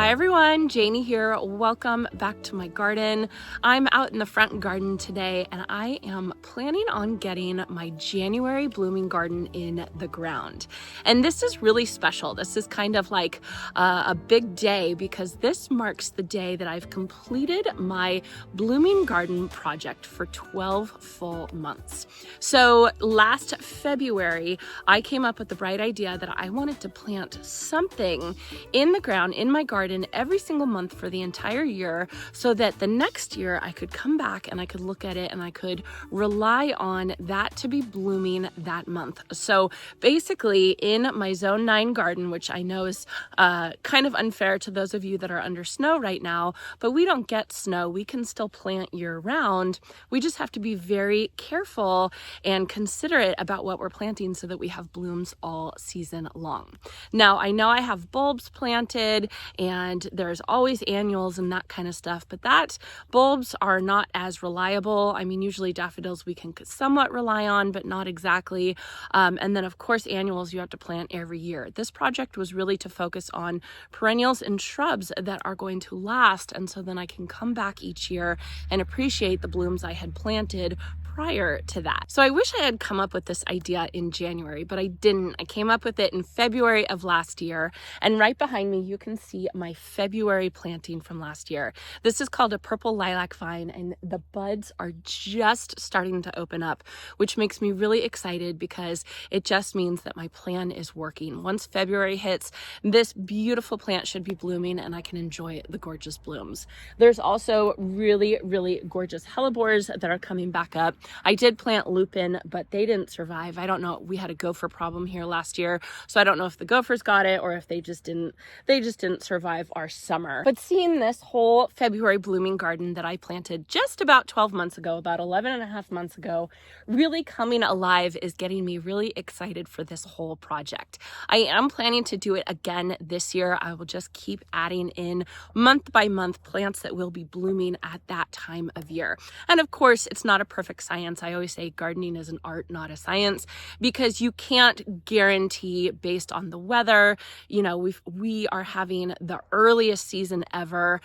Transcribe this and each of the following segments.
Hi everyone, Janey here. Welcome back to my garden. I'm out in the front garden today and I am planning on getting my January blooming garden in the ground. And this is really special. This is kind of like a big day because this marks the day that I've completed my blooming garden project for 12 full months. So last February, I came up with the bright idea that I wanted to plant something in the ground in my garden every single month for the entire year so that the next year I could come back and I could look at it and I could rely on that to be blooming that month. So basically in my zone 9 garden, which I know is kind of unfair to those of you that are under snow right now, but we don't get snow. We can still plant year round. We just have to be very careful and considerate about what we're planting so that we have blooms all season long. Now, I know I have bulbs planted and there's always annuals and that kind of stuff, but that bulbs are not as reliable. I mean, usually daffodils we can somewhat rely on, but not exactly. And then of course, annuals you have to plant every year. This project was really to focus on perennials and shrubs that are going to last. And so then I can come back each year and appreciate the blooms I had planted prior to that. So I wish I had come up with this idea in January, but I didn't. I came up with it in February of last year. And right behind me, you can see my February planting from last year. This is called a purple lilac vine, and the buds are just starting to open up, which makes me really excited because it just means that my plan is working. Once February hits, this beautiful plant should be blooming and I can enjoy the gorgeous blooms. There's also really, really gorgeous hellebores that are coming back up. I did plant lupin, but they didn't survive. I don't know. We had a gopher problem here last year, so I don't know if the gophers got it or if they just didn't survive our summer. But seeing this whole February blooming garden that I planted just about 12 months ago, about 11 and a half months ago, really coming alive is getting me really excited for this whole project. I am planning to do it again this year. I will just keep adding in month by month plants that will be blooming at that time of year. And of course, it's not a perfect science. I always say gardening is an art, not a science, because you can't guarantee based on the weather. You know, we are having the earliest season ever.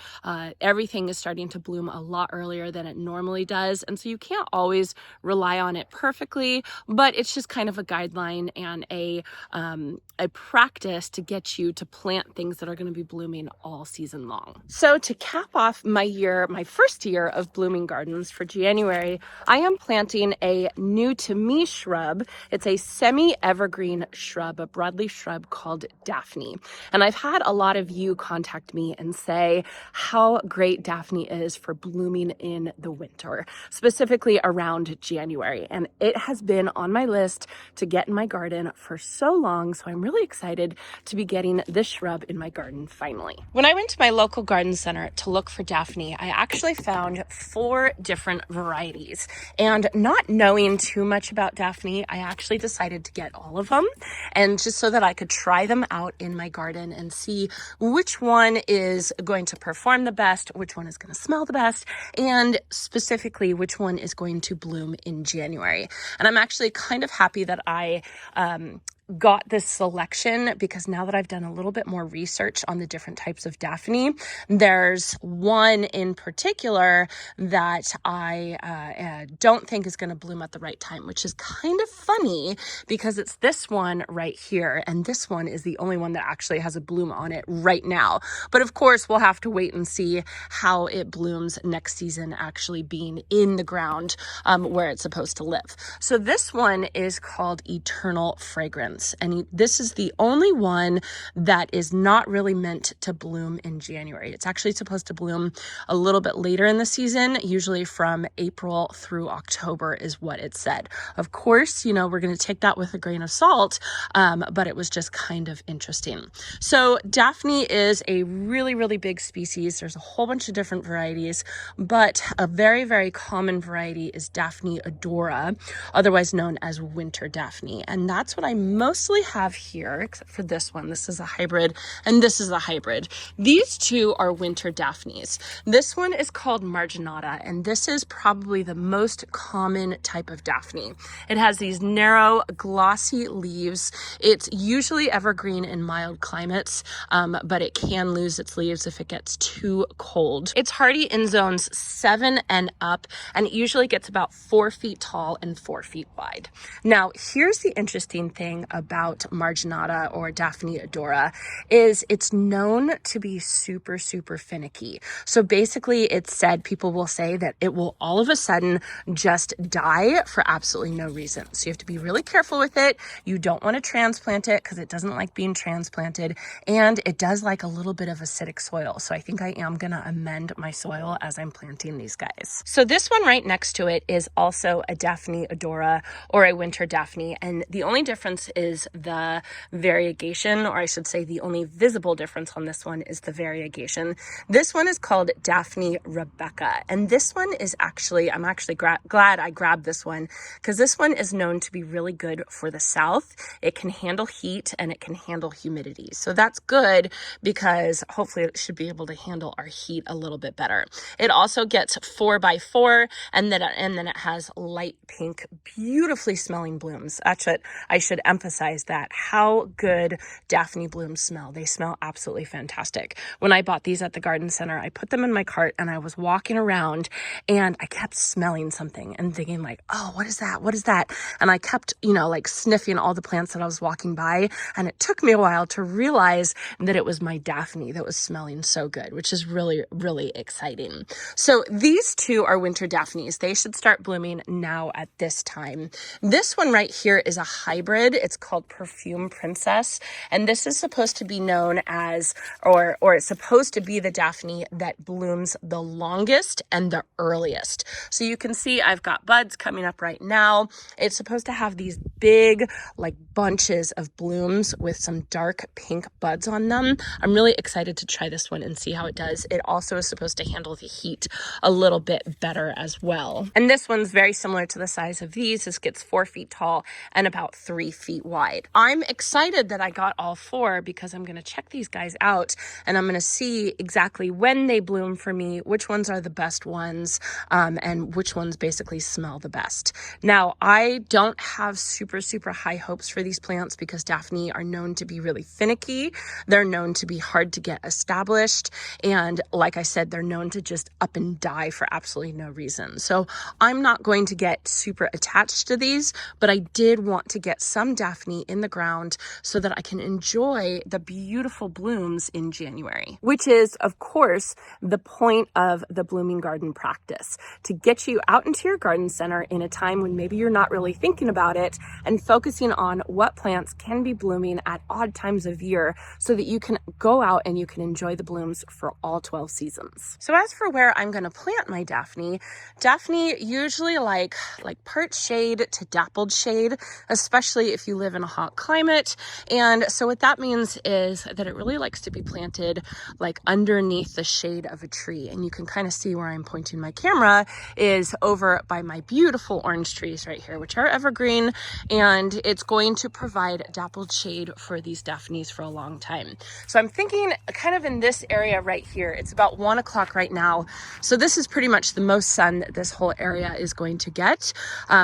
Everything is starting to bloom a lot earlier than it normally does. And so you can't always rely on it perfectly, but it's just kind of a guideline and a practice to get you to plant things that are going to be blooming all season long. So to cap off my first year of blooming gardens for January, I am planting a new to me shrub. It's a semi-evergreen shrub, a broadleaf shrub called Daphne. And I've had a lot of you contact me and say how great Daphne is for blooming in the winter, specifically around January. And it has been on my list to get in my garden for so long. So I'm really excited to be getting this shrub in my garden finally. When I went to my local garden center to look for Daphne, I actually found 4 different varieties. And not knowing too much about Daphne, I actually decided to get all of them, and just so that I could try them out in my garden and see which one is going to perform the best, which one is going to smell the best, and specifically which one is going to bloom in January. And I'm actually kind of happy that I got this selection because now that I've done a little bit more research on the different types of Daphne, there's one in particular that I don't think is going to bloom at the right time, which is kind of funny because it's this one right here. And this one is the only one that actually has a bloom on it right now. But of course, we'll have to wait and see how it blooms next season, actually being in the ground where it's supposed to live. So this one is called Eternal Fragrance. And this is the only one that is not really meant to bloom in January. It's actually supposed to bloom a little bit later in the season, usually from April through October is what it said. Of course, you know, we're going to take that with a grain of salt, but it was just kind of interesting. So Daphne is a really, really big species. There's a whole bunch of different varieties, but a very, very common variety is Daphne odora, otherwise known as winter Daphne. And that's what I'm mostly have here, except for this one. This is a hybrid, and this is a hybrid. These two are winter Daphnes. This one is called marginata, and this is probably the most common type of Daphne. It has these narrow, glossy leaves. It's usually evergreen in mild climates, but it can lose its leaves if it gets too cold. It's hardy in zones 7 and up, and it usually gets about 4 feet tall and 4 feet wide. Now, here's the interesting thing about marginata or Daphne odora is it's known to be super, super finicky. So basically it's said, people will say that it will all of a sudden just die for absolutely no reason. So you have to be really careful with it. You don't want to transplant it because it doesn't like being transplanted, and it does like a little bit of acidic soil. So I think I am going to amend my soil as I'm planting these guys. So this one right next to it is also a Daphne odora or a winter Daphne, and the only difference is the variegation, or I should say the only visible difference on this one is the variegation. This one is called Daphne Rebecca, and this one is actually, I'm actually glad I grabbed this one because this one is known to be really good for the south. It can handle heat and it can handle humidity. So that's good because hopefully it should be able to handle our heat a little bit better. It also gets 4x4, and then it has light pink, beautifully smelling blooms. Actually, I should emphasize that how good Daphne blooms smell. They smell absolutely fantastic. When I bought these at the garden center, I put them in my cart and I was walking around and I kept smelling something and thinking like, oh, what is that? What is that? And I kept, like sniffing all the plants that I was walking by. And it took me a while to realize that it was my Daphne that was smelling so good, which is really, really exciting. So these two are winter Daphnes. They should start blooming now at this time. This one right here is a hybrid. It's called Perfume Princess. And this is supposed to be known as, or it's supposed to be the Daphne that blooms the longest and the earliest. So you can see I've got buds coming up right now. It's supposed to have these big like bunches of blooms with some dark pink buds on them. I'm really excited to try this one and see how it does. It also is supposed to handle the heat a little bit better as well. And this one's very similar to the size of these. This gets 4 feet tall and about 3 feet wide. I'm excited that I got all 4 because I'm going to check these guys out and I'm going to see exactly when they bloom for me, which ones are the best ones, and which ones basically smell the best. Now, I don't have super, super high hopes for these plants because Daphne are known to be really finicky. They're known to be hard to get established. And like I said, they're known to just up and die for absolutely no reason. So I'm not going to get super attached to these, but I did want to get some Daphne in the ground so that I can enjoy the beautiful blooms in January, which is, of course, the point of the blooming garden practice, to get you out into your garden center in a time when maybe you're not really thinking about it and focusing on what plants can be blooming at odd times of year so that you can go out and you can enjoy the blooms for all 12 seasons. So as for where I'm going to plant my Daphne usually like part shade to dappled shade, especially if you live in a hot climate. And so what that means is that it really likes to be planted like underneath the shade of a tree. And you can kind of see where I'm pointing my camera is over by my beautiful orange trees right here, which are evergreen. And it's going to provide dappled shade for these Daphnes for a long time. So I'm thinking kind of in this area right here. It's about 1 o'clock right now. So this is pretty much the most sun that this whole area is going to get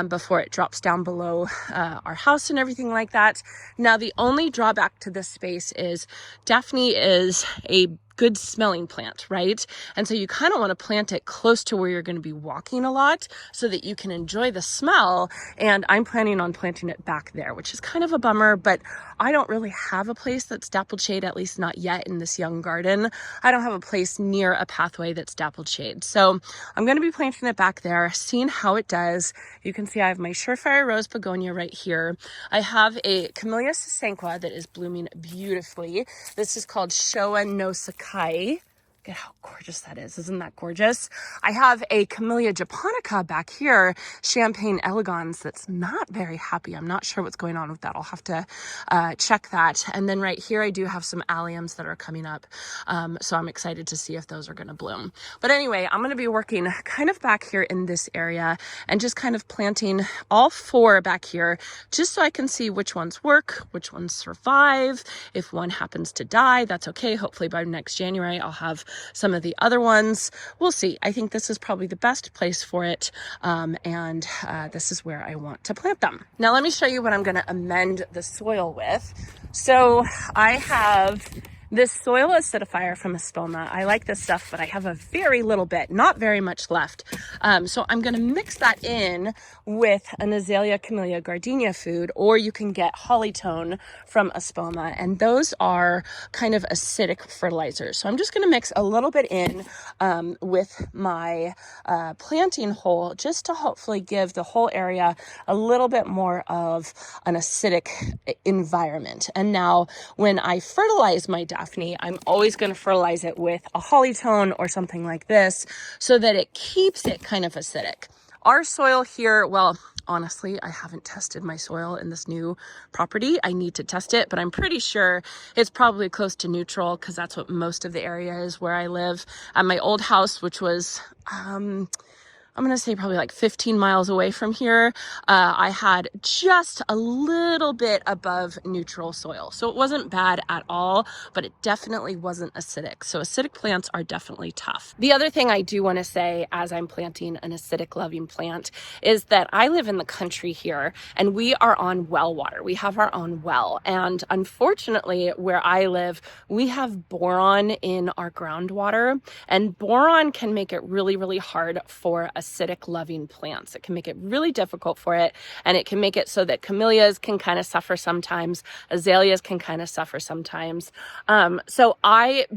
before it drops down below our house and everything like that. Now, the only drawback to this space is Daphne is a good smelling plant, right? And so you kind of want to plant it close to where you're going to be walking a lot so that you can enjoy the smell. And I'm planning on planting it back there, which is kind of a bummer, but I don't really have a place that's dappled shade, at least not yet in this young garden. I don't have a place near a pathway that's dappled shade. So I'm going to be planting it back there, seeing how it does. You can see I have my Surefire Rose Begonia right here. I have a Camellia Sasanqua that is blooming beautifully. This is called Showa no Sakai. Look at how gorgeous that is. Isn't that gorgeous? I have a Camellia japonica back here, Champagne elegans, that's not very happy. I'm not sure what's going on with that. I'll have to check that. And then right here, I do have some alliums that are coming up. So I'm excited to see if those are going to bloom. But anyway, I'm going to be working kind of back here in this area and just kind of planting all 4 back here, just so I can see which ones work, which ones survive. If one happens to die, that's okay. Hopefully by next January, I'll have some of the other ones. We'll see. I think this is probably the best place for it. And this is where I want to plant them. Now let me show you what I'm going to amend the soil with. So I have this soil acidifier from Espoma. I like this stuff, but I have a very little bit, not very much left. So I'm going to mix that in with an Azalea Camellia Gardenia food, or you can get Hollytone from Espoma, and those are kind of acidic fertilizers. So I'm just going to mix a little bit in with my planting hole, just to hopefully give the whole area a little bit more of an acidic environment. And now when I fertilize my Daphne, I'm always going to fertilize it with a Hollytone or something like this, so that it keeps it kind of acidic. Our soil here, well, honestly, I haven't tested my soil in this new property. I need to test it, but I'm pretty sure it's probably close to neutral, because that's what most of the area is where I live. At my old house, which was, I'm going to say probably like 15 miles away from here, I had just a little bit above neutral soil. So it wasn't bad at all, but it definitely wasn't acidic. So acidic plants are definitely tough. The other thing I do want to say as I'm planting an acidic loving plant is that I live in the country here, and we are on well water. We have our own well. And unfortunately, where I live, we have boron in our groundwater, and boron can make it really, really hard for acidic loving plants. It can make it really difficult for it, and it can make it so that camellias can kind of suffer sometimes, azaleas can kind of suffer sometimes. So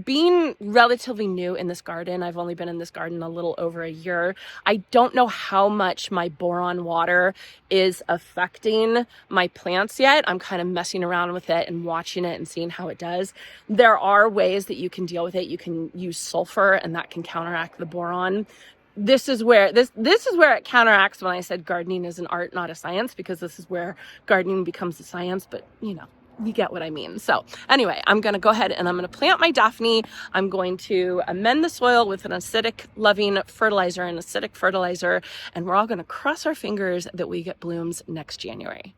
being relatively new in this garden, I've only been in this garden a little over a year. I don't know how much my boron water is affecting my plants yet. I'm kind of messing around with it and watching it and seeing how it does. There are ways that you can deal with it. You can use sulfur, and that can counteract the boron. This is where it counteracts when I said gardening is an art, not a science, because this is where gardening becomes a science, but you get what I mean. So anyway, I'm going to go ahead and I'm going to plant my Daphne. I'm going to amend the soil with an acidic loving fertilizer, an acidic fertilizer, and we're all going to cross our fingers that we get blooms next January.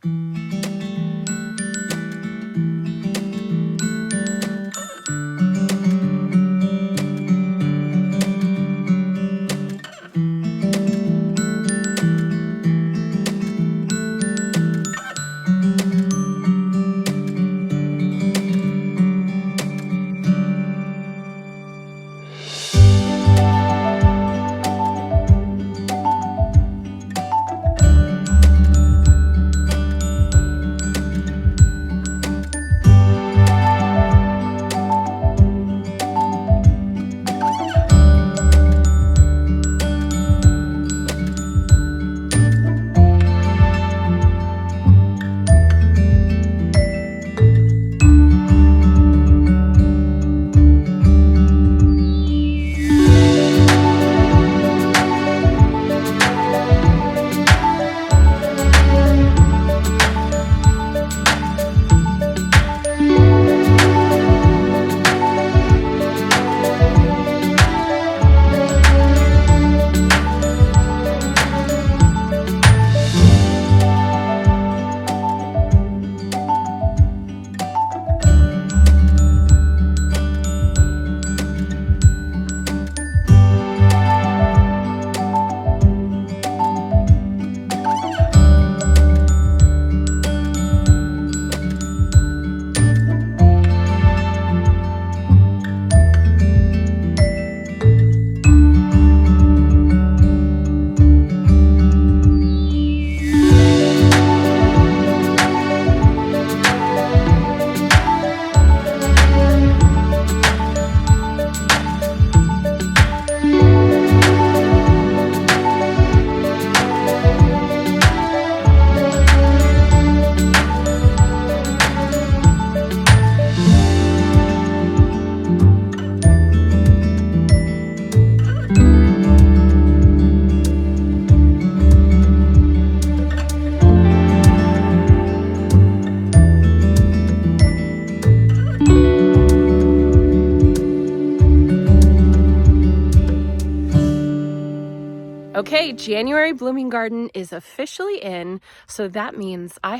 Okay, January blooming garden is officially in, so that means I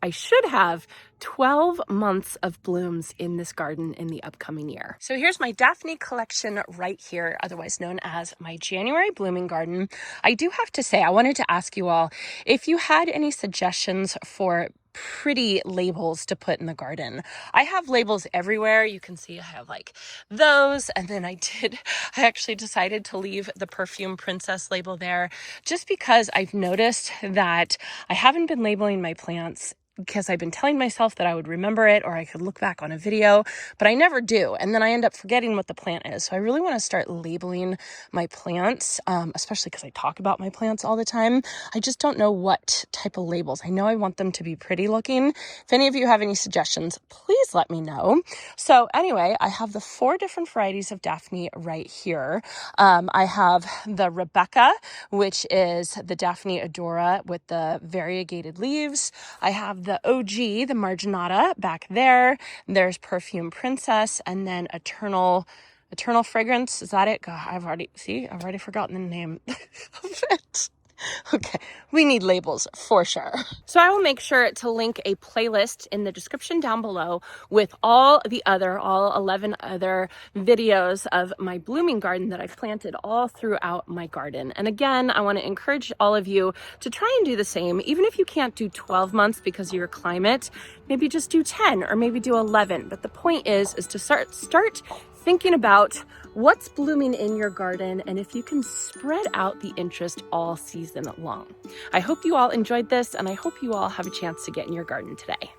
should have 12 months of blooms in this garden in the upcoming year. So here's my Daphne collection right here, otherwise known as my January blooming garden. I do have to say, I wanted to ask you all if you had any suggestions for pretty labels to put in the garden. I have labels everywhere. You can see I have like those, and then I actually decided to leave the Perfume Princess label there just because I've noticed that I haven't been labeling my plants because I've been telling myself that I would remember it or I could look back on a video, but I never do. And then I end up forgetting what the plant is. So I really want to start labeling my plants, especially because I talk about my plants all the time. I just don't know what type of labels. I know I want them to be pretty looking. If any of you have any suggestions, please let me know. So anyway, I have the 4 different varieties of Daphne right here. I have the Rebecca, which is the Daphne Adora with the variegated leaves. I have the OG, the Marginata, back there. There's Perfume Princess, and then Eternal Fragrance. Is that it? God, I've already forgotten the name of it. Okay, we need labels for sure. So I will make sure to link a playlist in the description down below with all 11 other videos of my blooming garden that I've planted all throughout my garden. And again, I want to encourage all of you to try and do the same. Even if you can't do 12 months because of your climate, maybe just do 10 or maybe do 11. But the point is to start thinking about what's blooming in your garden and if you can spread out the interest all season long. I hope you all enjoyed this, and I hope you all have a chance to get in your garden today.